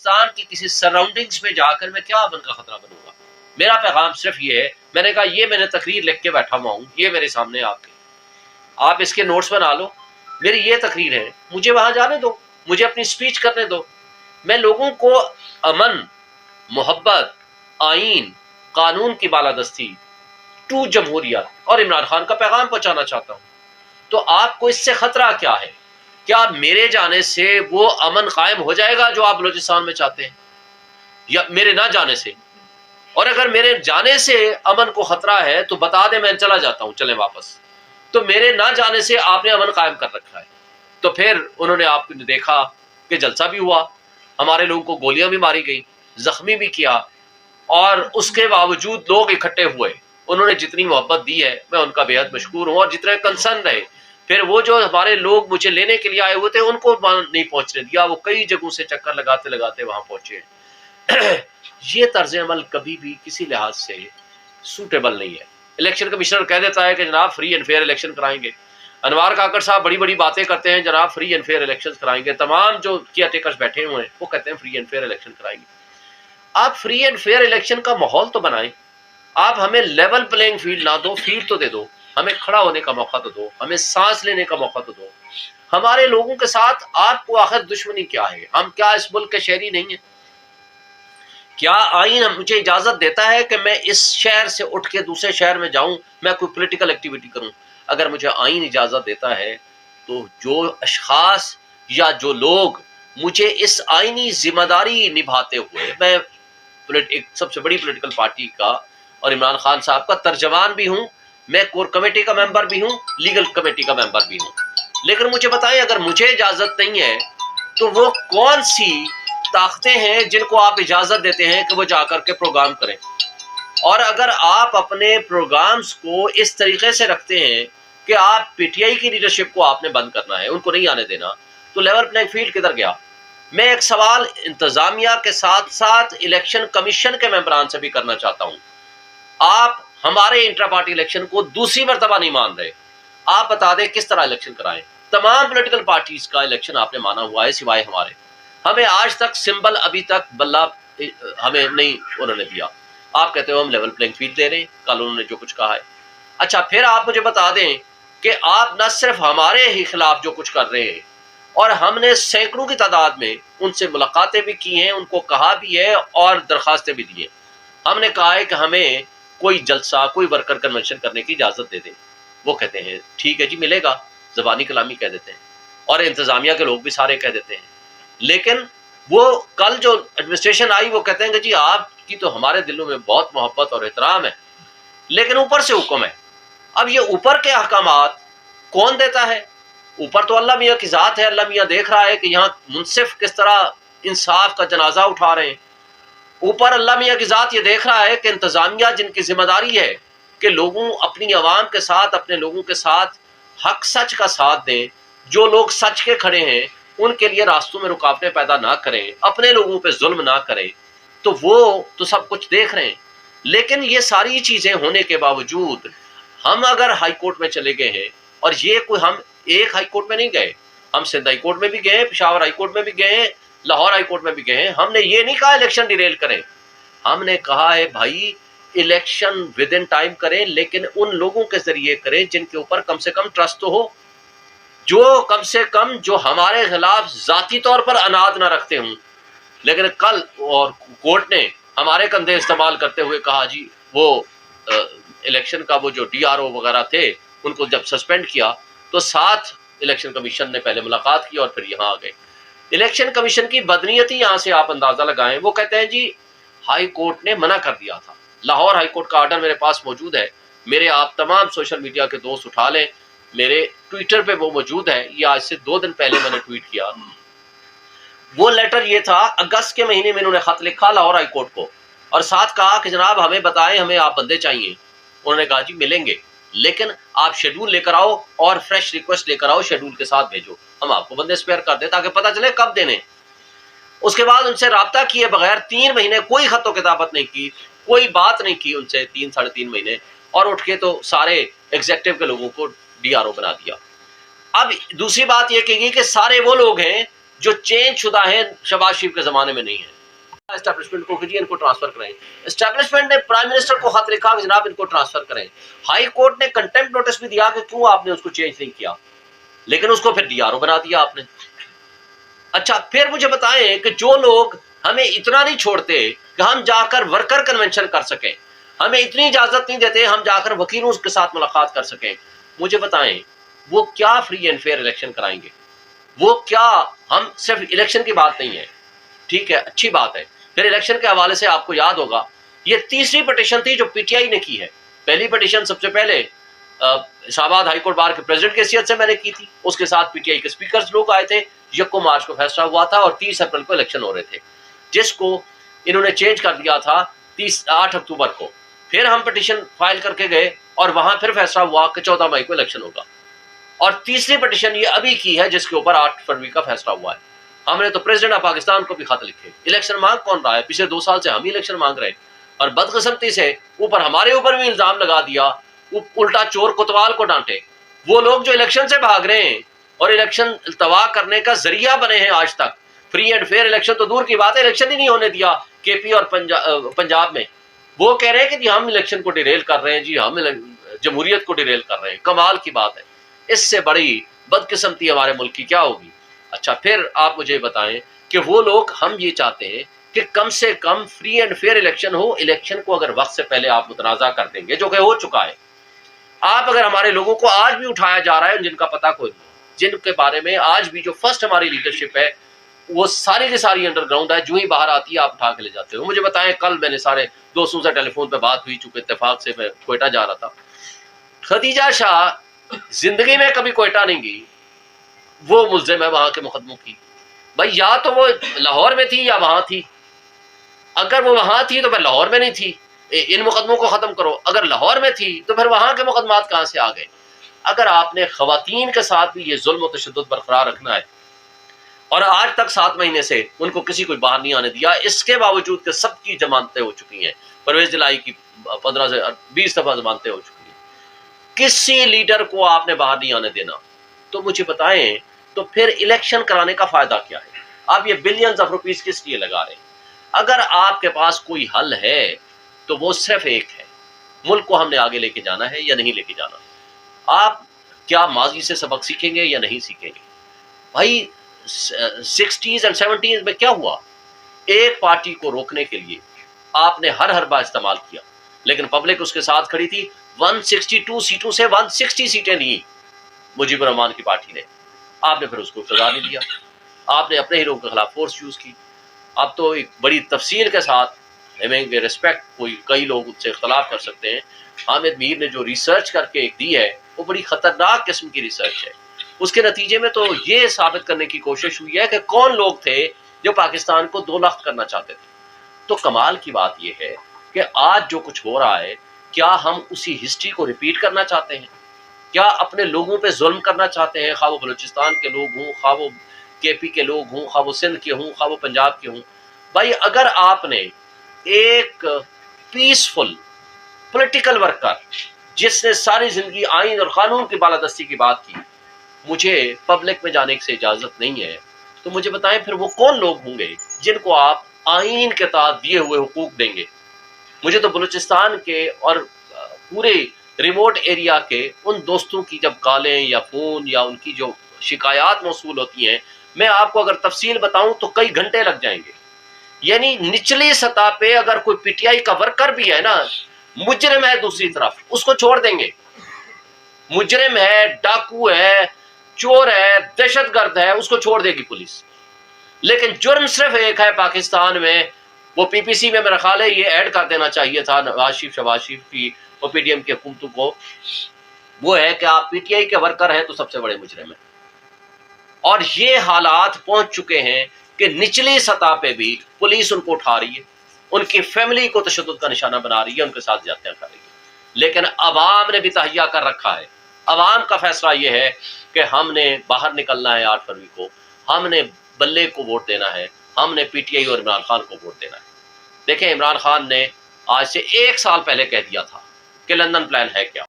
پاکستان کی کسی سراؤنڈنگز میں جا کر میں کیا امن کا خطرہ بنوں گا؟ میرا پیغام صرف یہ ہے، میں نے کہا یہ میں نے تقریر لکھ کے بیٹھا ہوا ہوں، یہ میرے سامنے آپ اس کے نوٹس بنا لو، میری یہ تقریر ہے، مجھے وہاں جانے دو، مجھے اپنی سپیچ کرنے دو، میں لوگوں کو امن، محبت، آئین، قانون کی بالادستی، ٹو جمہوریت اور عمران خان کا پیغام پہنچانا چاہتا ہوں۔ تو آپ کو اس سے خطرہ کیا ہے؟ کیا میرے جانے سے وہ امن قائم ہو جائے گا جو آپ بلوچستان میں چاہتے ہیں، یا میرے نہ جانے سے؟ اور اگر میرے جانے سے امن کو خطرہ ہے تو بتا دیں، میں چلا جاتا ہوں، چلیں واپس۔ تو میرے نہ جانے سے آپ نے امن قائم کر رکھا ہے۔ تو پھر انہوں نے آپ نے دیکھا کہ جلسہ بھی ہوا، ہمارے لوگوں کو گولیاں بھی ماری گئی، زخمی بھی کیا، اور اس کے باوجود لوگ اکٹھے ہوئے۔ انہوں نے جتنی محبت دی ہے میں ان کا بے حد مشکور ہوں، اور جتنے کنسرن رہے۔ پھر وہ جو ہمارے لوگ مجھے لینے کے لیے آئے ہوئے تھے ان کو نہیں پہنچنے دیا، وہ کئی جگہوں سے چکر لگاتے لگاتے وہاں پہنچے۔ یہ طرز عمل کبھی بھی کسی لحاظ سے سوٹیبل نہیں ہے۔ الیکشن کمشنر کہہ دیتا ہے کہ جناب فری اینڈ فیئر الیکشن کرائیں گے، انوار کاکڑ صاحب بڑی بڑی باتیں کرتے ہیں، جناب فری اینڈ فیئر الیکشن کرائیں گے، تمام جو کیئر ٹیکرز بیٹھے ہوئے ہیں وہ کہتے ہیں فری اینڈ فیئر الیکشن کرائیں گے۔ آپ فری اینڈ فیئر الیکشن کا ماحول تو بنائیں، آپ ہمیں لیول پلینگ فیلڈ نہ دو، فیلڈ تو دے دو، ہمیں کھڑا ہونے کا موقع تو دو، ہمیں سانس لینے کا موقع تو دو۔ ہمارے لوگوں کے ساتھ آپ کو آخر دشمنی کیا ہے؟ ہم کیا اس ملک کے شہری نہیں ہیں؟ کیا آئین مجھے اجازت دیتا ہے کہ میں اس شہر سے اٹھ کے دوسرے شہر میں جاؤں، میں کوئی پولیٹیکل ایکٹیویٹی کروں؟ اگر مجھے آئین اجازت دیتا ہے تو جو اشخاص یا جو لوگ مجھے اس آئینی ذمہ داری نبھاتے ہوئے، میں ایک سب سے بڑی پولیٹیکل پارٹی کا اور عمران خان صاحب کا ترجمان بھی ہوں، میں کور کمیٹی کا ممبر بھی ہوں، لیگل کمیٹی کا ممبر بھی ہوں، لیکن مجھے بتائیں اگر مجھے اجازت نہیں ہے تو وہ کون سی طاقتیں ہیں جن کو آپ اجازت دیتے ہیں کہ وہ جا کر کے پروگرام کریں؟ اور اگر آپ اپنے پروگرامز کو اس طریقے سے رکھتے ہیں کہ آپ پی ٹی آئی کی لیڈرشپ کو آپ نے بند کرنا ہے، ان کو نہیں آنے دینا، تو لیول پلینگ فیلڈ کدھر گیا؟ میں ایک سوال انتظامیہ کے ساتھ ساتھ الیکشن کمیشن کے ممبران سے بھی کرنا چاہتا ہوں۔ آپ ہمارے انٹرا پارٹی الیکشن کو دوسری مرتبہ نہیں مان رہے، آپ بتا دیں کس طرح الیکشن کرائیں؟ تمام پولیٹیکل پارٹیز کا الیکشن آپ نے مانا ہوا ہے سوائے ہمارے۔ ہمیں آج تک سمبل ابھی تک بلہ ہمیں نہیں انہوں نے دیا۔ آپ کہتے ہو ہم لیول پلینگ فیلڈ دے رہے ہیں، کل انہوں نے جو کچھ کہا ہے۔ اچھا پھر آپ مجھے بتا دیں کہ آپ نہ صرف ہمارے ہی خلاف جو کچھ کر رہے ہیں، اور ہم نے سینکڑوں کی تعداد میں ان سے ملاقاتیں بھی کی ہیں، ان کو کہا بھی ہے اور درخواستیں بھی دی ہیں۔ ہم نے کہا ہے کہ ہمیں کوئی جلسہ، کوئی ورکر کنونشن کرنے کی اجازت دے دیں۔ وہ کہتے ہیں ٹھیک ہے جی ملے گا، زبانی کلامی کہہ دیتے ہیں، اور انتظامیہ کے لوگ بھی سارے کہہ دیتے ہیں۔ لیکن وہ کل جو ایڈمنسٹریشن آئی وہ کہتے ہیں کہ جی آپ کی تو ہمارے دلوں میں بہت محبت اور احترام ہے، لیکن اوپر سے حکم ہے۔ اب یہ اوپر کے احکامات کون دیتا ہے؟ اوپر تو اللہ میاں کی ذات ہے، اللہ میاں دیکھ رہا ہے کہ یہاں منصف کس طرح انصاف کا جنازہ اٹھا رہے ہیں۔ اوپر اللہ میاں کی ذات یہ دیکھ رہا ہے کہ انتظامیہ جن کی ذمہ داری ہے کہ لوگوں اپنی عوام کے ساتھ، اپنے لوگوں کے ساتھ حق سچ کا ساتھ دیں، جو لوگ سچ کے کھڑے ہیں ان کے لیے راستوں میں رکاوٹیں پیدا نہ کریں، اپنے لوگوں پہ ظلم نہ کریں، تو وہ تو سب کچھ دیکھ رہے ہیں۔ لیکن یہ ساری چیزیں ہونے کے باوجود ہم اگر ہائی کورٹ میں چلے گئے ہیں، اور یہ کوئی ہم ایک ہائی کورٹ میں نہیں گئے، ہم سندھ ہائی کورٹ میں بھی گئے، پشاور ہائی کورٹ میں بھی گئے، لاہور ہائی کورٹ میں بھی گئے ہیں، ہم نے یہ نہیں کہا الیکشن ڈیریل کریں، ہم نے کہا ہے بھائی الیکشن ود ان ٹائم کریں، لیکن ان لوگوں کے ذریعے کریں جن کے اوپر کم سے کم ٹرسٹ تو ہو، جو کم سے کم جو ہمارے خلاف ذاتی طور پر اناد نہ رکھتے ہوں۔ لیکن کل اور کورٹ نے ہمارے کندھے استعمال کرتے ہوئے کہا جی وہ الیکشن کا وہ جو ڈی آر او وغیرہ تھے ان کو جب سسپینڈ کیا تو ساتھ الیکشن کمیشن نے پہلے ملاقات کی اور پھر یہاں آ گئے۔ الیکشن کمیشن کی بدنیتی یہاں سے آپ اندازہ لگائیں، وہ کہتے ہیں جی ہائی کورٹ نے منع کر دیا تھا۔ لاہور ہائی کورٹ کا آرڈر میرے پاس موجود ہے، میرے آپ تمام سوشل میڈیا کے دوست اٹھا لیں، میرے ٹویٹر پہ وہ موجود ہے، یہ آج سے 2 دن پہلے میں نے ٹویٹ کیا۔ وہ لیٹر یہ تھا، اگست کے مہینے میں انہوں نے خط لکھا لاہور ہائی کورٹ کو اور ساتھ کہا کہ جناب ہمیں بتائیں، ہمیں آپ بندے چاہیے۔ انہوں نے کہا جی ملیں گے، لیکن آپ شیڈول لے کر آؤ اور فریش ریکویسٹ لے کر آؤ، شیڈول کے ساتھ بھیجو، ہم آپ کو بندے اسپیئر کر دیں تاکہ پتہ چلے کب دینے۔ اس کے بعد ان سے رابطہ کیے بغیر 3 مہینے کوئی خط و کتابت نہیں کی، کوئی بات نہیں کی ان سے 3 ساڑھے 3 مہینے، اور اٹھ کے تو سارے ایگزیکٹو کے لوگوں کو ڈی آر او بنا دیا۔ اب دوسری بات یہ کہی کہ سارے وہ لوگ ہیں جو چینج شدہ ہیں شہباز شریف کے زمانے میں نہیں ہے. اسٹیبلشمنٹ کو کہ جی ان کو ٹرانسفر کریں. اسٹیبلشمنٹ نے پرائم منسٹر کو خط لکھا کہ جناب ان کو ٹرانسفر کریں. ہائی کورٹ نے کنٹمپٹ نوٹس بھی دیا کہ کیوں آپ نے اس کو چینج نہیں کیا, لیکن اس کو پھر ڈی آر او بنا دیا آپ نے. اچھا پھر مجھے بتائیں کہ جو لوگ ہمیں اتنا نہیں چھوڑتے کہ ہم جا کر ورکر کنونشن کر سکیں, ہمیں اتنی اجازت نہیں دیتے ہم جا کر وکیلوں کے ساتھ ملاقات کر سکیں, مجھے بتائیں وہ کیا فری اینڈ فیئر الیکشن کرائیں گے؟ وہ کیا؟ ہم صرف الیکشن کی بات نہیں ہے, ٹھیک ہے اچھی بات ہے. پھر الیکشن کے حوالے سے آپ کو یاد ہوگا یہ تیسری پٹیشن تھی جو پی ٹی آئی نے کی ہے. پہلی پٹیشن سب سے پہلے اسلام آباد ہائی کورٹ بار کے پریزیڈنٹ کی حیثیت سے میں نے کی تھی, اس کے ساتھ پی ٹی آئی کے اسپیکرز لوگ آئے تھے. 1 مارچ کو فیصلہ ہوا تھا اور 30 اپریل کو الیکشن ہو رہے تھے, جس کو انہوں نے چینج کر دیا تھا 8 اکتوبر کو. پھر ہم پٹیشن فائل کر کے گئے اور وہاں پھر فیصلہ ہوا کہ 14 مئی کو الیکشن ہوگا. اور تیسری پٹیشن یہ ابھی کی ہے جس کے اوپر 8 فروری کا فیصلہ ہوا ہے. ہم نے تو پریزیڈنٹ آف پاکستان کو بھی خط لکھے. الیکشن مانگ کون رہا ہے؟ پچھلے 2 سال سے ہم ہی الیکشن مانگ رہے ہیں, اور بدقسمتی سے اوپر ہمارے اوپر بھی الزام لگا دیا, الٹا چور کوتوال کو ڈانٹے. وہ لوگ جو الیکشن سے بھاگ رہے ہیں اور الیکشن التوا کرنے کا ذریعہ بنے ہیں آج تک, فری اینڈ فیئر الیکشن تو دور کی بات ہے, الیکشن ہی نہیں ہونے دیا کے پی اور پنجاب میں. وہ کہہ رہے ہیں کہ جی ہم الیکشن کو ڈیریل کر رہے ہیں, جی ہم جمہوریت کو ڈیریل کر رہے ہیں. کمال کی بات ہے, اس سے بڑی بدقسمتی ہمارے ملک کی کیا ہوگی؟ اچھا پھر آپ مجھے بتائیں کہ وہ لوگ, ہم یہ چاہتے ہیں کہ کم سے کم فری اینڈ فیئر الیکشن ہو. الیکشن کو اگر وقت سے پہلے آپ متنازع کر دیں گے, جو کہ ہو چکا ہے, آپ اگر ہمارے لوگوں کو آج بھی اٹھایا جا رہا ہے جن کا پتہ کوئی نہیں, جن کے بارے میں آج بھی جو فرسٹ ہماری لیڈرشپ ہے وہ ساری کی ساری انڈر گراؤنڈ ہے, جو ہی باہر آتی ہے آپ اٹھا کے لے جاتے ہو. مجھے بتائیں, کل میں نے سارے دوستوں سے ٹیلی فون پہ بات ہوئی, چونکہ اتفاق سے میں کوئٹہ جا رہا تھا. خدیجہ شاہ زندگی میں کبھی کوئٹہ نہیں گئی, وہ ملزم ہے وہاں کے مقدموں کی. بھائی یا تو وہ لاہور میں تھی یا وہاں تھی. اگر وہ وہاں تھی تو پھر لاہور میں نہیں تھی, ان مقدموں کو ختم کرو. اگر لاہور میں تھی تو پھر وہاں کے مقدمات کہاں سے آ گئے؟ اگر آپ نے خواتین کے ساتھ بھی یہ ظلم و تشدد برقرار رکھنا ہے, اور آج تک 7 مہینے سے ان کو کسی کو باہر نہیں آنے دیا, اس کے باوجود کہ سب کی ضمانتیں ہو چکی ہیں, پرویز دلائی کی 15 سے 20 دفعہ ضمانتیں ہو چکی ہیں, کسی لیڈر کو آپ نے باہر نہیں آنے دینا, تو مجھے بتائیں تو پھر الیکشن کرانے کا فائدہ کیا ہے؟ آپ یہ بلینز آف روپیز کس لیے لگا رہے ہیں؟ اگر آپ کے پاس کوئی حل ہے تو وہ صرف ایک ہے, ملک کو ہم نے آگے لے کے جانا ہے یا نہیں لے کے جانا. آپ کیا ماضی سے سبق سیکھیں گے یا نہیں سیکھیں گے؟ بھائی 60s and 70s میں کیا ہوا؟ ایک پارٹی کو روکنے کے لیے آپ نے ہر حربہ استعمال کیا, لیکن پبلک اس کے ساتھ کھڑی تھی. 162 سیٹوں سے 160 سیٹیں لی مجیب الرحمان کی پارٹی نے, آپ نے پھر اس کو سزا نہیں دیا, آپ نے اپنے ہی لوگوں کے خلاف فورس یوز کی. اب تو ایک بڑی تفصیل کے ساتھ ہمیں ریسپیکٹ, کئی لوگ اس سے اختلاف کر سکتے ہیں, حامد میر نے جو ریسرچ کر کے ایک دی ہے وہ بڑی خطرناک قسم کی ریسرچ ہے. اس کے نتیجے میں تو یہ ثابت کرنے کی کوشش ہوئی ہے کہ کون لوگ تھے جو پاکستان کو 2 لخت کرنا چاہتے تھے. تو کمال کی بات یہ ہے کہ آج جو کچھ ہو رہا ہے, کیا ہم اسی ہسٹری کو ریپیٹ کرنا چاہتے ہیں؟ کیا اپنے لوگوں پہ ظلم کرنا چاہتے ہیں, خواہ وہ بلوچستان کے لوگ ہوں, خواہ وہ کے پی کے لوگ ہوں, خواہ وہ سندھ کے ہوں, خواہ وہ پنجاب کے ہوں؟ بھائی اگر آپ نے ایک پیسفل پولیٹیکل ورکر جس نے ساری زندگی آئین اور قانون کی بالادستی کی بات کی, مجھے پبلک میں جانے سے اجازت نہیں ہے, تو مجھے بتائیں پھر وہ کون لوگ ہوں گے جن کو آپ آئین کے تحت دیے ہوئے حقوق دیں گے؟ مجھے تو بلوچستان کے اور پورے ریموٹ ایریا کے ان دوستوں کی جب کالیں یا فون یا ان کی جو شکایات موصول ہوتی ہیں, میں آپ کو اگر تفصیل بتاؤں تو کئی گھنٹے لگ جائیں گے. یعنی نچلی سطح پہ اگر کوئی پی ٹی آئی کا ورکر بھی ہے نا, مجرم ہے, دوسری طرف اس کو چھوڑ دیں گے. مجرم ہے, ڈاکو ہے, چور ہے, دہشت گرد ہے, اس کو چھوڑ دے گی پولیس. لیکن جرم صرف ایک ہے پاکستان میں, وہ پی پی سی میں میرا خیال ہے یہ ایڈ کر دینا چاہیے تھا نواز شریف, شہباز شریف کی اور پی ڈی ایم کی حکومتوں کو, وہ ہے کہ آپ پی ٹی آئی کے ورکر ہیں تو سب سے بڑے مجرم ہیں. اور یہ حالات پہنچ چکے ہیں کہ نچلی سطح پہ بھی پولیس ان کو اٹھا رہی ہے, ان کی فیملی کو تشدد کا نشانہ بنا رہی ہے, ان کے ساتھ زیادتیاں کر رہی ہے. لیکن عوام نے بھی تہیہ کر رکھا ہے. عوام کا فیصلہ یہ ہے کہ ہم نے باہر نکلنا ہے 8 فروری کو, ہم نے بلے کو ووٹ دینا ہے, ہم نے پی ٹی آئی اور عمران خان کو ووٹ دینا ہے. دیکھیں عمران خان نے آج سے 1 سال پہلے کہہ دیا تھا کہ لندن پلان ہے کیا,